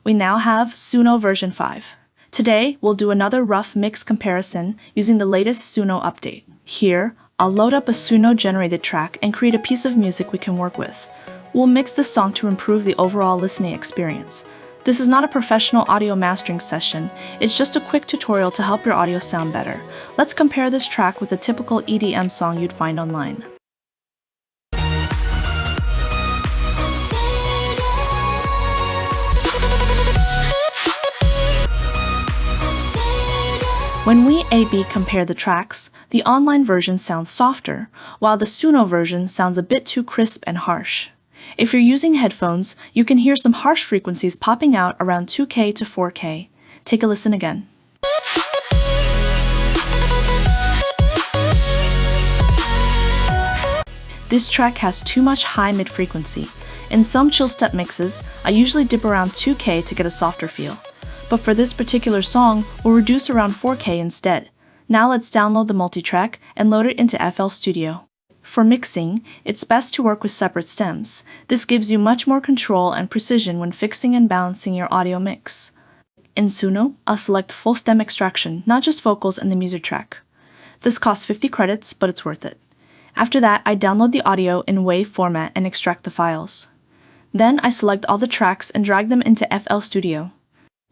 We now have Suno version 5. Today, we'll do another rough mix comparison using the latest Suno update. Here, I'll load up a Suno-generated track and create a piece of music we can work with. We'll mix this song to improve the overall listening experience. This is not a professional audio mastering session, it's just a quick tutorial to help your audio sound better. Let's compare this track with a typical EDM song you'd find online. When we A/B compare the tracks, the online version sounds softer, while the Suno version sounds a bit too crisp and harsh. If you're using headphones, you can hear some harsh frequencies popping out around 2K to 4K. Take a listen again. This track has too much high mid-frequency. In some chill step mixes, I usually dip around 2K to get a softer feel. But for this particular song, we'll reduce around 4K instead. Now let's download the multitrack and load it into FL Studio. For mixing, it's best to work with separate stems. This gives you much more control and precision when fixing and balancing your audio mix. In Suno, I'll select full stem extraction, not just vocals in the music track. This costs 50 credits, but it's worth it. After that, I download the audio in WAV format and extract the files. Then I select all the tracks and drag them into FL Studio.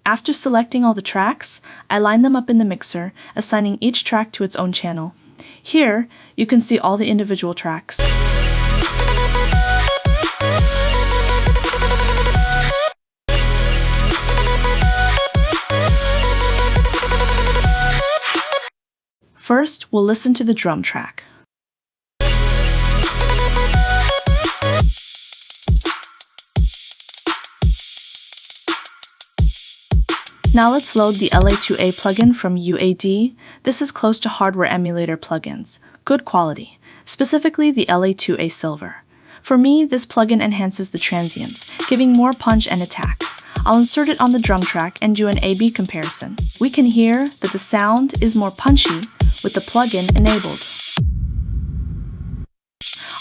After selecting all the tracks, I line them up in the mixer, assigning each track to its own channel. Here, you can see all the individual tracks. First, we'll listen to the drum track. Now let's load the LA2A plugin from UAD. This is close to hardware emulator plugins. Good quality, specifically the LA2A Silver. For me, this plugin enhances the transients, giving more punch and attack. I'll insert it on the drum track and do an A/B comparison. We can hear that the sound is more punchy with the plugin enabled.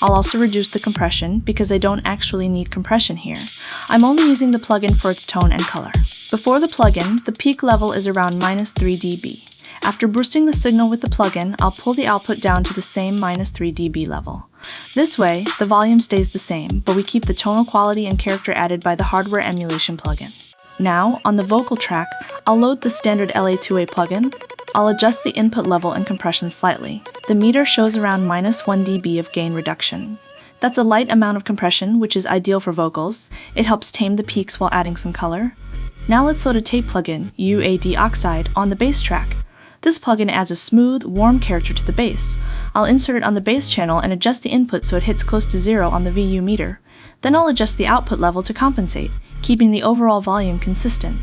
I'll also reduce the compression because I don't actually need compression here. I'm only using the plugin for its tone and color. Before the plugin, the peak level is around -3 dB. After boosting the signal with the plugin, I'll pull the output down to the same -3 dB level. This way, the volume stays the same, but we keep the tonal quality and character added by the hardware emulation plugin. Now, on the vocal track, I'll load the standard LA2A plugin. I'll adjust the input level and compression slightly. The meter shows around -1 dB of gain reduction. That's a light amount of compression, which is ideal for vocals. It helps tame the peaks while adding some color. Now let's load a tape plugin, UAD Oxide, on the bass track. This plugin adds a smooth, warm character to the bass. I'll insert it on the bass channel and adjust the input so it hits close to 0 on the VU meter. Then I'll adjust the output level to compensate, keeping the overall volume consistent.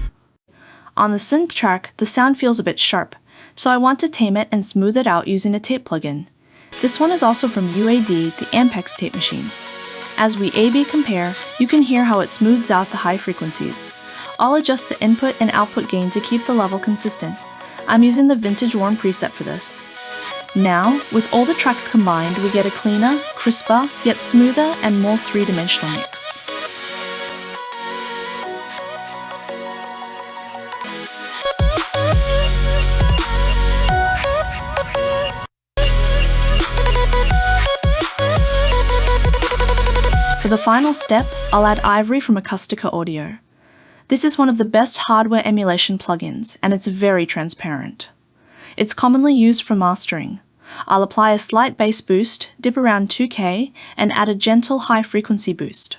On the synth track, the sound feels a bit sharp, so I want to tame it and smooth it out using a tape plugin. This one is also from UAD, the Ampex tape machine. As we A/B compare, you can hear how it smooths out the high frequencies. I'll adjust the input and output gain to keep the level consistent. I'm using the Vintage Warm preset for this. Now, with all the tracks combined, we get a cleaner, crisper, yet smoother and more three-dimensional mix. For the final step, I'll add Ivory from Acoustica Audio. This is one of the best hardware emulation plugins, and it's very transparent. It's commonly used for mastering. I'll apply a slight bass boost, dip around 2K, and add a gentle high-frequency boost.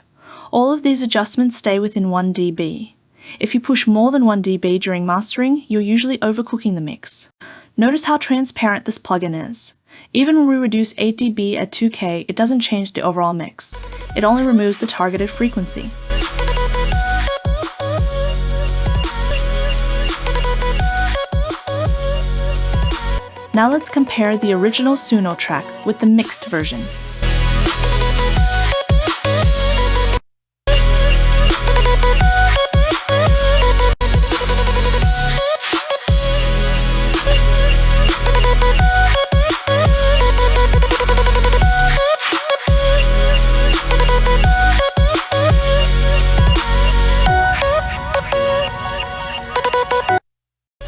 All of these adjustments stay within 1 dB. If you push more than 1 dB during mastering, you're usually overcooking the mix. Notice how transparent this plugin is. Even when we reduce 8 dB at 2K, it doesn't change the overall mix. It only removes the targeted frequency. Now let's compare the original Suno track with the mixed version.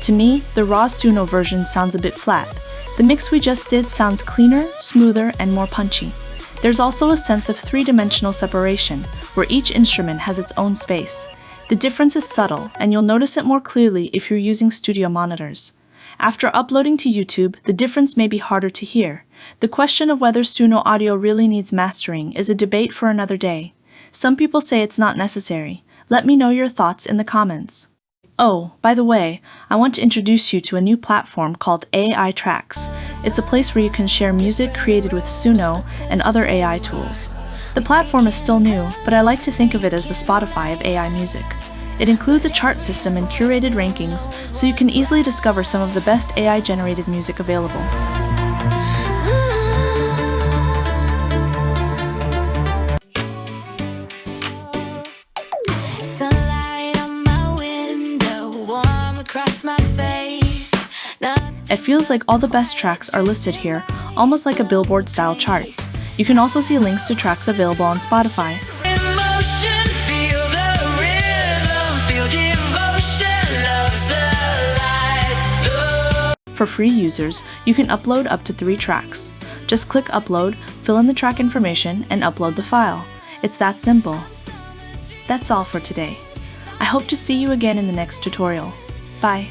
To me, the raw Suno version sounds a bit flat. The mix we just did sounds cleaner, smoother, and more punchy. There's also a sense of three-dimensional separation, where each instrument has its own space. The difference is subtle, and you'll notice it more clearly if you're using studio monitors. After uploading to YouTube, the difference may be harder to hear. The question of whether Suno audio really needs mastering is a debate for another day. Some people say it's not necessary. Let me know your thoughts in the comments. Oh, by the way, I want to introduce you to a new platform called AITRAKS. It's a place where you can share music created with Suno and other AI tools. The platform is still new, but I like to think of it as the Spotify of AI music. It includes a chart system and curated rankings, so you can easily discover some of the best AI-generated music available. It feels like all the best tracks are listed here, almost like a Billboard-style chart. You can also see links to tracks available on Spotify. For free users, you can upload up to 3 tracks. Just click Upload, fill in the track information, and upload the file. It's that simple. That's all for today. I hope to see you again in the next tutorial. Bye.